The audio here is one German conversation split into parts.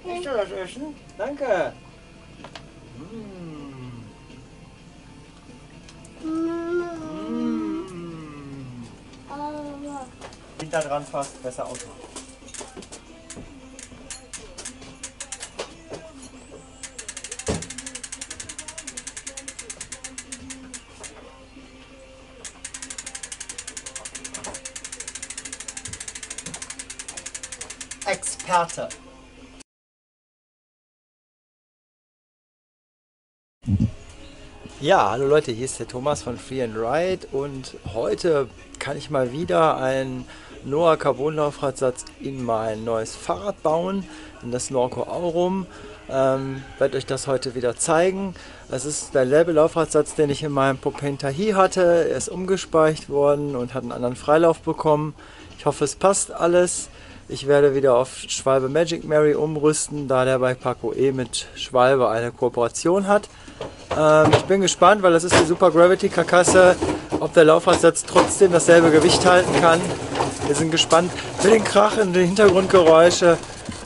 Möchtest du das essen? Danke. Hinter dran fast besser ausmachen. Experte. Ja, hallo Leute, hier ist der Thomas von Free and Ride und heute kann ich mal wieder einen Noah Carbon Laufradsatz in mein neues Fahrrad bauen, in das Norco Aurum. Werde euch das heute wieder zeigen. Das ist derselbe Laufradsatz, den ich in meinem Popenta Hi hatte. Er ist umgespeicht worden und hat einen anderen Freilauf bekommen. Ich hoffe, es passt alles. Ich werde wieder auf Schwalbe Magic Mary umrüsten, da der bei Paco E mit Schwalbe eine Kooperation hat. Ich bin gespannt, weil das ist die Super Gravity Karkasse, ob der Laufradsatz trotzdem dasselbe Gewicht halten kann. Wir sind gespannt. Für den Krach und die Hintergrundgeräusche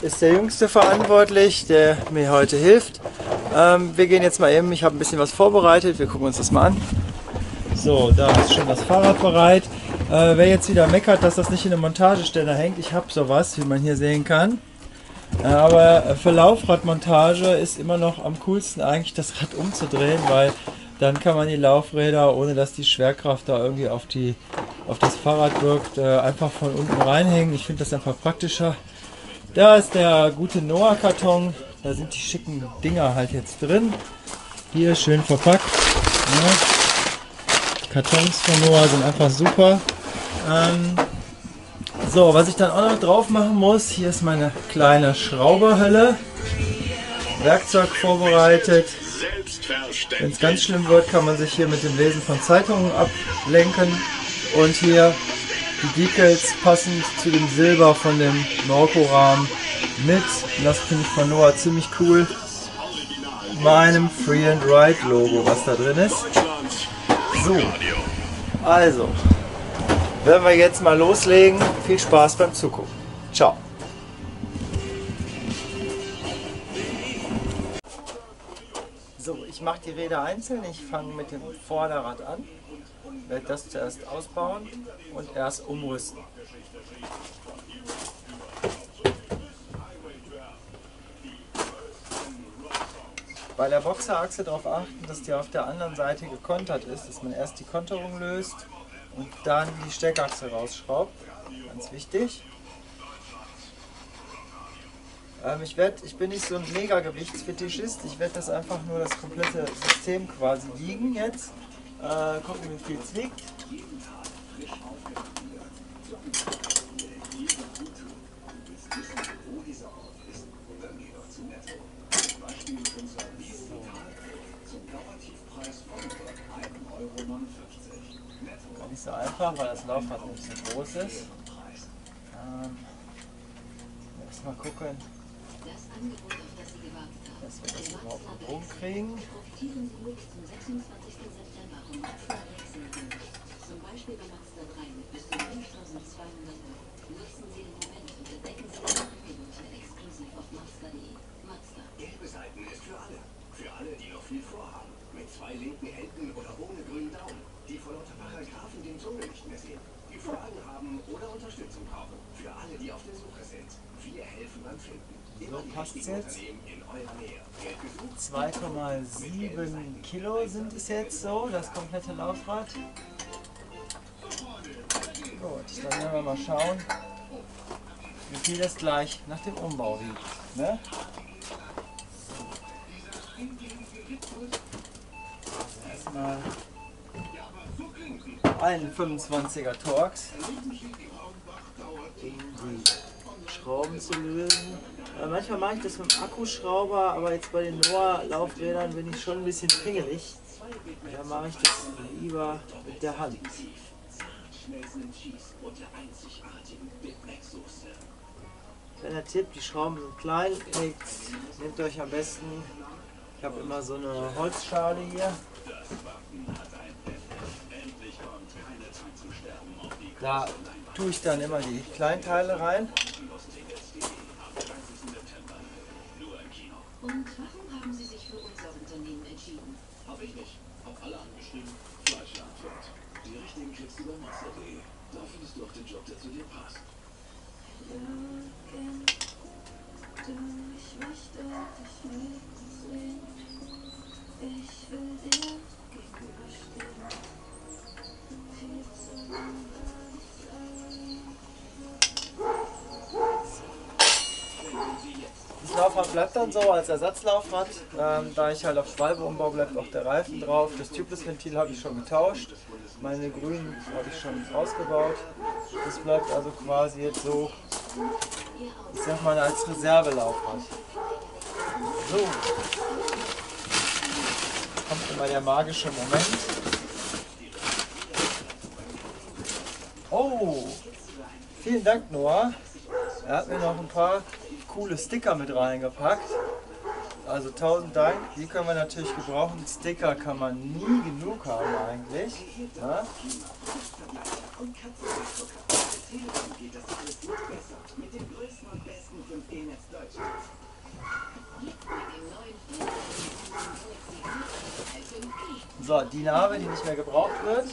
ist der Jüngste verantwortlich, der mir heute hilft. Wir gehen jetzt mal eben, ich habe ein bisschen was vorbereitet, wir gucken uns das mal an. So, da ist schon das Fahrrad bereit. Wer jetzt wieder meckert, dass das nicht in der Montageständer hängt, ich habe sowas, wie man hier sehen kann. Aber für Laufradmontage ist immer noch am coolsten eigentlich das Rad umzudrehen, weil dann kann man die Laufräder, ohne dass die Schwerkraft da irgendwie auf das Fahrrad wirkt, einfach von unten reinhängen. Ich finde das einfach praktischer. Da ist der gute Noah Karton, da sind die schicken Dinger halt jetzt drin. Hier schön verpackt. Ja. Kartons von Noah sind einfach super. So, was ich dann auch noch drauf machen muss, hier ist meine kleine Schrauberhölle. Werkzeug vorbereitet. Wenn es ganz schlimm wird, kann man sich hier mit dem Lesen von Zeitungen ablenken. Und hier die Decals passend zu dem Silber von dem Norco-Rahmen mit, das finde ich von Noah ziemlich cool, meinem Free and Ride Logo, was da drin ist. So, also, werden wir jetzt mal loslegen. Viel Spaß beim Zugucken. Ciao. So, ich mache die Räder einzeln. Ich fange mit dem Vorderrad an. Werde das zuerst ausbauen und erst umrüsten. Bei der Boxerachse darauf achten, dass die auf der anderen Seite gekontert ist, dass man erst die Konterung löst und dann die Steckachse rausschraubt. Ganz wichtig. Ich bin nicht so ein Mega-Gewichtsfetischist. Ich werde das einfach nur das komplette System quasi wiegen jetzt. Gucken, wie viel es wiegt. Gar nicht so einfach, weil das Laufrad nicht so groß ist. Erstmal gucken, dass wir das überhaupt mit rumkriegen. Zum Beispiel bei Mazda 3 mit bis zu 5200 nutzen Sie den Moment und entdecken Sie Ihre Angebote exklusiv auf Mazda.de. Mazda. Gelbe Seiten ist für alle. Für alle, die noch viel vorhaben. Mit 2 linken Händen oder ohne grünen Daumen. Die vor lauter Paragraphen den Tunnel nicht mehr sehen. Die Fragen haben oder Unterstützung brauchen. Für alle, die auf der Suche sind. Wir helfen beim Finden. So passt es jetzt. 2,7 Kilo sind es jetzt so, das komplette Laufrad. Gut, dann werden wir mal schauen, wie viel das gleich nach dem Umbau wiegt. Ne? Erstmal einen 25er Torx, um die Schrauben zu lösen. Manchmal mache ich das mit dem Akkuschrauber, aber jetzt bei den Noah-Laufrädern bin ich schon ein bisschen pingelig. Da mache ich das lieber mit der Hand. Kleiner Tipp, die Schrauben sind klein, nehmt euch am besten, ich habe immer so eine Holzschale hier. Da tue ich dann immer die Kleinteile rein. Und warum haben Sie sich für unser Unternehmen entschieden? Hab ich nicht. Hab alle angeschrieben. Fleischlandwirt. Die richtigen kriegst du bei Master.de. Da findest du auch den Job, der zu dir passt. Ich möchte dich sehen. Ich will dir gegenüberstehen. Viel zu Das Laufrad bleibt dann so als Ersatzlaufrad, da ich halt auf Schwalbe umbau, bleibt auch der Reifen drauf. Das Tubeless-Ventil habe ich schon getauscht, meine grünen habe ich schon ausgebaut. Das bleibt also quasi jetzt so, ich sag mal, als Reservelaufrad. So, kommt immer der magische Moment. Oh, vielen Dank Noah. Er hat mir noch ein paar coole Sticker mit reingepackt. Also 1000 Dank, die können wir natürlich gebrauchen. Sticker kann man nie genug haben eigentlich. Ja? So, die Narbe, die nicht mehr gebraucht wird.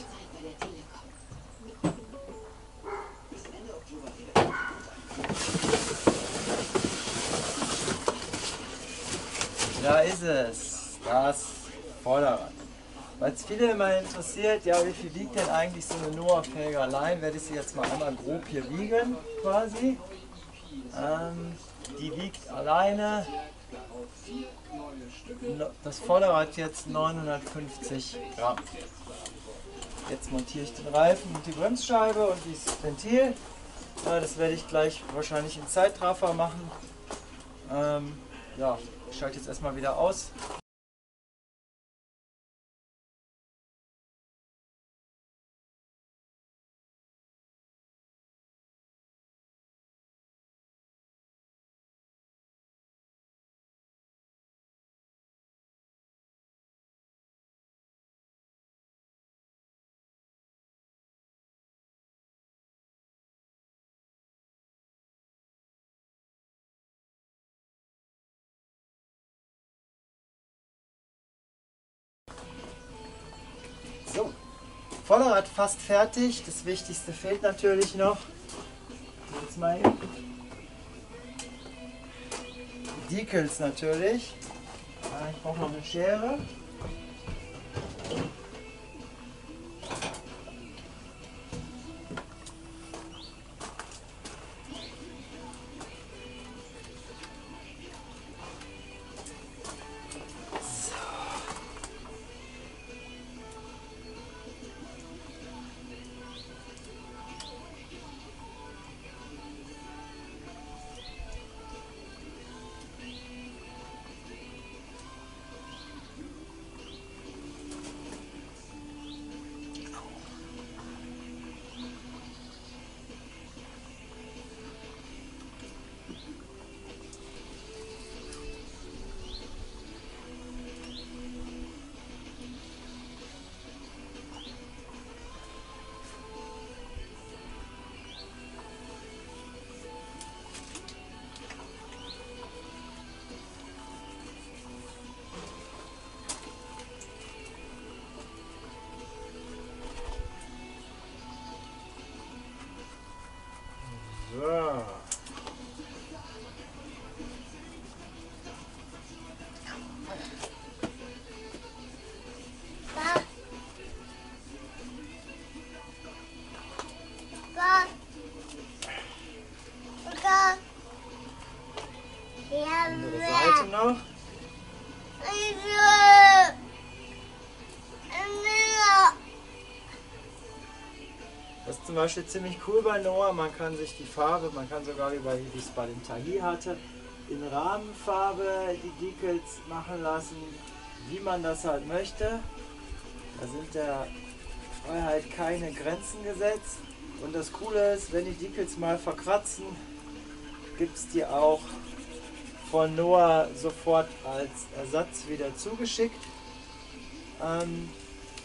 Da ist es, das Vorderrad. Weil es viele immer interessiert, ja, wie viel wiegt denn eigentlich so eine Noah-Felge allein, werde ich sie jetzt mal einmal grob hier wiegen, quasi. Die wiegt alleine, das Vorderrad jetzt 950 Gramm. Jetzt montiere ich den Reifen und die Bremsscheibe und das Ventil. Das werde ich gleich wahrscheinlich in Zeitraffer machen. Ja, ich schalte jetzt erstmal wieder aus. So, Vorderrad fast fertig. Das Wichtigste fehlt natürlich noch. Jetzt mal Decals natürlich. Ich brauche noch eine Schere. So. Andere Seite noch. Das ist zum Beispiel ziemlich cool bei Noah, man kann sich die Farbe, man kann sogar wie ich es bei dem Tahi hatte, in Rahmenfarbe die Decals machen lassen, wie man das halt möchte. Da sind der Freiheit keine Grenzen gesetzt. Und das Coole ist, wenn die Decals mal verkratzen, gibt es die auch von Noah sofort als Ersatz wieder zugeschickt.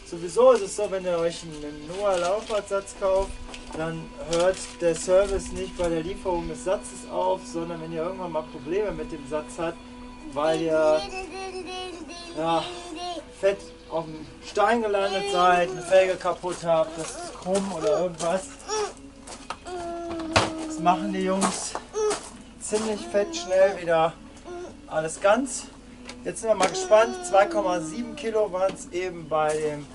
Sowieso ist es so, wenn ihr euch einen Noah Laufradsatz kauft, dann hört der Service nicht bei der Lieferung des Satzes auf, sondern wenn ihr irgendwann mal Probleme mit dem Satz habt, weil ihr fett auf dem Stein gelandet seid, eine Felge kaputt habt, das ist krumm oder irgendwas. Das machen die Jungs ziemlich fett schnell wieder alles ganz. Jetzt sind wir mal gespannt, 2,7 Kilo waren es eben bei dem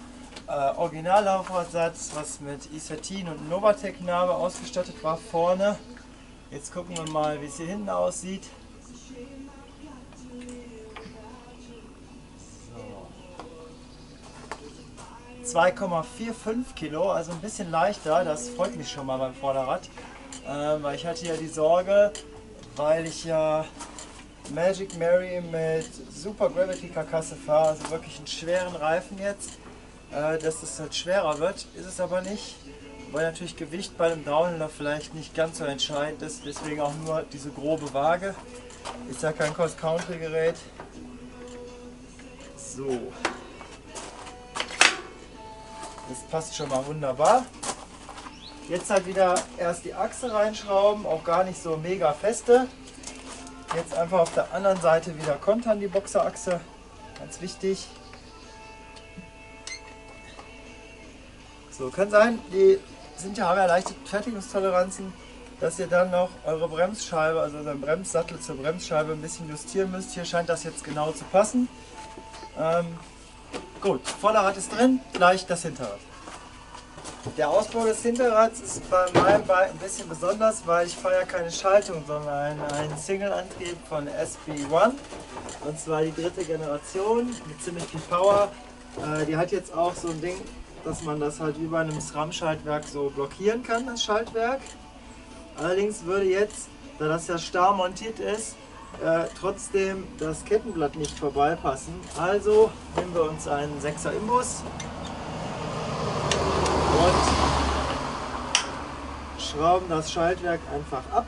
Originallaufradsatz, was mit Isatin und Novatec-Narbe ausgestattet war vorne. Jetzt gucken wir mal, wie es hier hinten aussieht. So. 2,45 Kilo, also ein bisschen leichter, das freut mich schon mal beim Vorderrad. Weil ich hatte ja die Sorge, weil ich ja Magic Mary mit Super Gravity Karkasse fahre, also wirklich einen schweren Reifen jetzt, dass das halt schwerer wird, ist es aber nicht, weil natürlich Gewicht bei einem Downhiller vielleicht nicht ganz so entscheidend ist, deswegen auch nur diese grobe Waage. Ist ja kein Cross-Country-Gerät. So. Das passt schon mal wunderbar. Jetzt halt wieder erst die Achse reinschrauben, auch gar nicht so mega feste. Jetzt einfach auf der anderen Seite wieder kontern, die Boxerachse, ganz wichtig. So, kann sein, die haben ja leichte Fertigungstoleranzen, dass ihr dann noch eure Bremsscheibe, also euren Bremssattel zur Bremsscheibe ein bisschen justieren müsst. Hier scheint das jetzt genau zu passen. Gut, Vorderrad ist drin, gleich das Hinterrad. Der Ausbau des Hinterrads ist bei meinem Bike ein bisschen besonders, weil ich fahre ja keine Schaltung, sondern einen Single-Antrieb von SB1. Und zwar die 3. Generation mit ziemlich viel Power. Die hat jetzt auch so ein Ding, dass man das halt wie bei einem SRAM-Schaltwerk so blockieren kann, das Schaltwerk. Allerdings würde jetzt, da das ja starr montiert ist, trotzdem das Kettenblatt nicht vorbeipassen. Also nehmen wir uns einen 6er Imbus und schrauben das Schaltwerk einfach ab.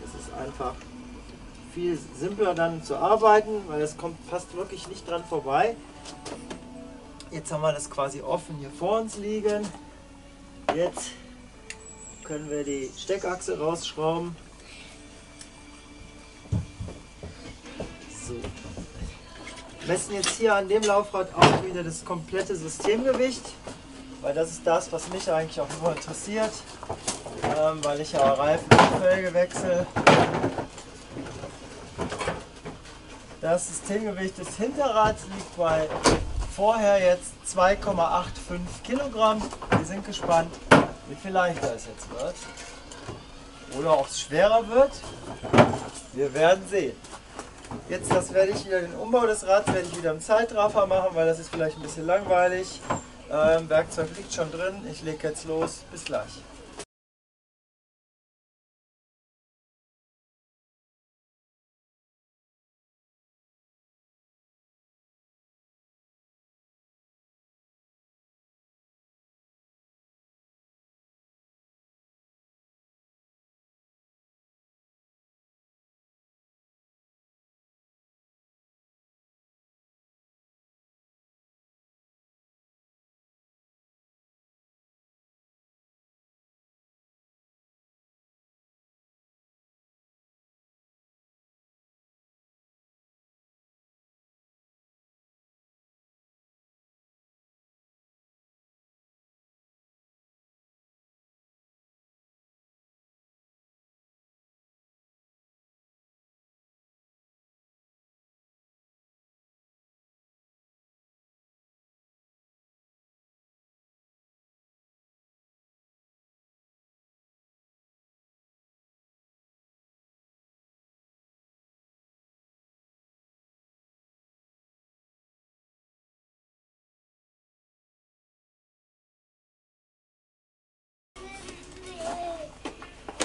Es ist einfach viel simpler dann zu arbeiten, weil es kommt fast wirklich nicht dran vorbei. Jetzt haben wir das quasi offen hier vor uns liegen. Jetzt können wir die Steckachse rausschrauben. So. Messen jetzt hier an dem Laufrad auch wieder das komplette Systemgewicht, weil das ist das, was mich eigentlich auch nur interessiert, weil ich ja Reifen und Felge wechsle. Das Systemgewicht des Hinterrads liegt bei vorher jetzt 2,85 Kilogramm. Wir sind gespannt, wie viel leichter es jetzt wird. Oder ob es schwerer wird. Wir werden sehen. Jetzt den Umbau des Rads werde ich wieder im Zeitraffer machen, weil das ist vielleicht ein bisschen langweilig. Werkzeug liegt schon drin. Ich lege jetzt los. Bis gleich.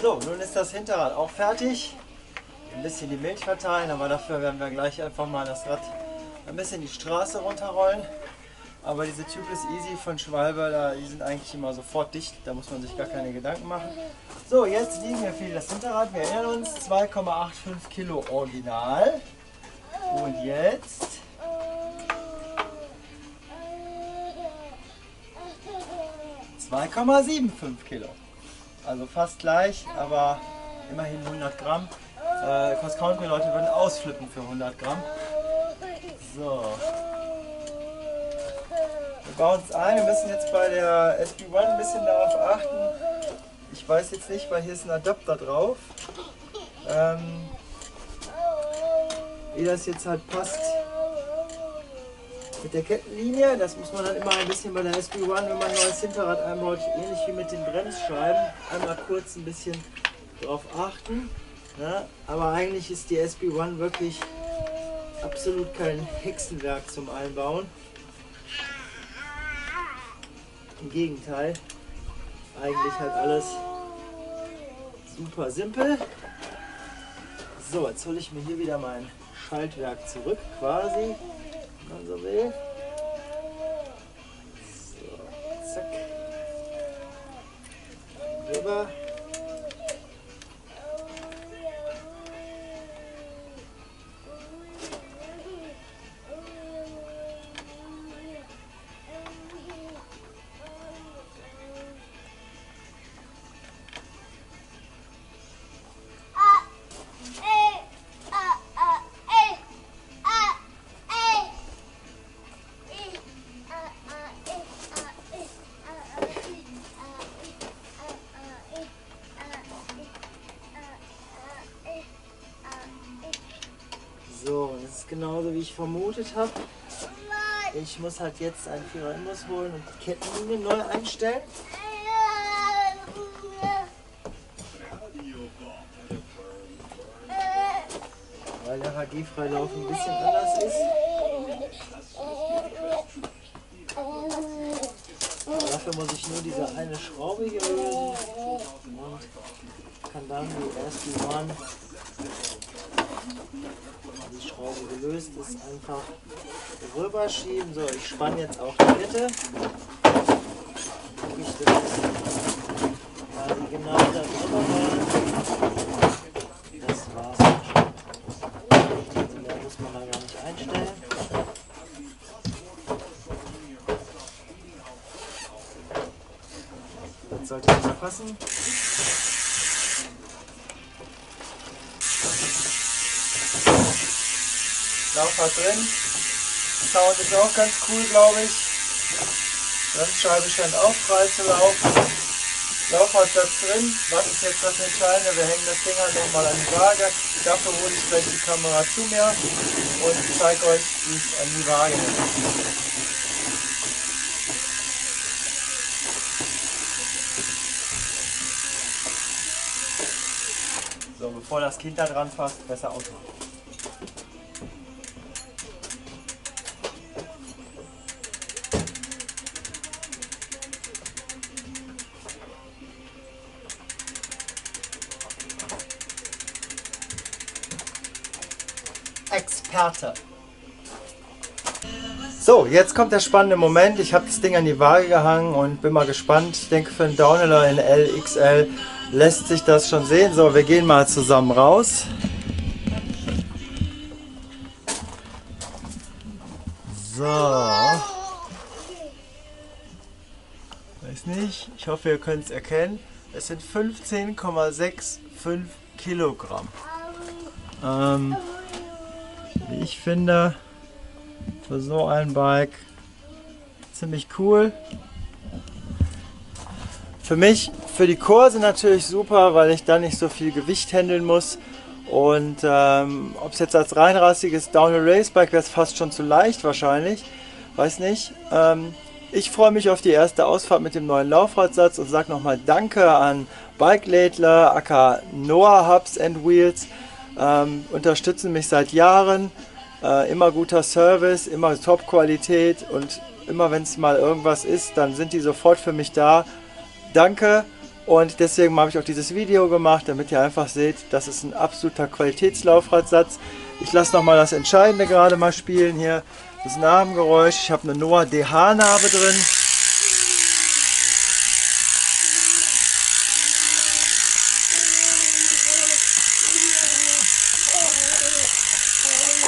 So, nun ist das Hinterrad auch fertig. Ein bisschen die Milch verteilen, aber dafür werden wir gleich einfach mal das Rad ein bisschen die Straße runterrollen. Aber diese Tubeless Easy von Schwalbe, die sind eigentlich immer sofort dicht, da muss man sich gar keine Gedanken machen. So, jetzt liegen wir viel das Hinterrad. Wir erinnern uns, 2,85 Kilo Original. Und jetzt 2,75 Kilo. Also fast gleich, aber immerhin 100 Gramm. Cross-Country-Leute würden ausflippen für 100 Gramm. So. Wir bauen es ein. Wir müssen jetzt bei der SB1 ein bisschen darauf achten. Ich weiß jetzt nicht, weil hier ist ein Adapter drauf. Wie das jetzt halt passt mit der Kettenlinie. Das muss man dann immer ein bisschen bei der SB1, wenn man ein neues Hinterrad einbaut, ähnlich wie mit den Bremsscheiben, einmal kurz ein bisschen drauf achten. Ja, aber eigentlich ist die SB1 wirklich absolut kein Hexenwerk zum Einbauen. Im Gegenteil, eigentlich halt alles super simpel. So, jetzt hole ich mir hier wieder mein Schaltwerk zurück, quasi, wenn man so will. So, zack. Rüber. So, das ist genauso wie ich vermutet habe. Ich muss halt jetzt einen Vierer-Imbus holen und die Kettenlinie neu einstellen. Weil der HG-Freilauf ein bisschen anders ist. Dafür muss ich nur diese eine Schraube hier lösen und kann dann die SB1, die Schraube gelöst ist, einfach rüberschieben. So, ich spanne jetzt auch die Kette. Ich das quasi genau da drüber war. Das war's auch schon. Mehr muss man da gar nicht einstellen. Das sollte jetzt passen. Laufrad drin. Sound ist auch ganz cool, glaube ich. Bremsscheibe scheint auch frei zu laufen. Laufradplatz drin. Was ist jetzt das Entscheidende? Wir hängen das Ding halt nochmal an die Waage. Dafür hole ich gleich die Kamera zu mir und zeige euch, wie es an die Waage hängt. So, bevor das Kind da dran fasst, besser ausmachen. Experte. So, jetzt kommt der spannende Moment. Ich habe das Ding an die Waage gehangen und bin mal gespannt. Ich denke, für einen Downhiller in LXL lässt sich das schon sehen. So, wir gehen mal zusammen raus. So. Weiß nicht. Ich hoffe, ihr könnt es erkennen. Es sind 15,65 Kilogramm. Wie ich finde, für so ein Bike ziemlich cool. Für mich, für die Kurse natürlich super, weil ich da nicht so viel Gewicht handeln muss. Und ob es jetzt als reinrassiges Downhill Racebike wäre, es fast schon zu leicht wahrscheinlich. Weiß nicht. Ich freue mich auf die erste Ausfahrt mit dem neuen Laufradsatz und sage nochmal Danke an Bikeladler, aka Noah Hubs and Wheels. Unterstützen mich seit Jahren. Immer guter Service, immer Top-Qualität und immer wenn es mal irgendwas ist, dann sind die sofort für mich da. Danke, und deswegen habe ich auch dieses Video gemacht, damit ihr einfach seht, das ist ein absoluter Qualitätslaufradsatz. Ich lasse nochmal das Entscheidende gerade mal spielen hier, das Narbengeräusch. Ich habe eine Noah DH-Narbe drin.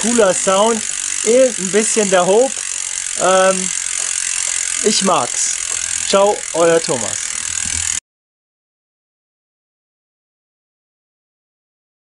Cooler Sound, ein bisschen der Hope. Ich mag's. Ciao, euer Thomas.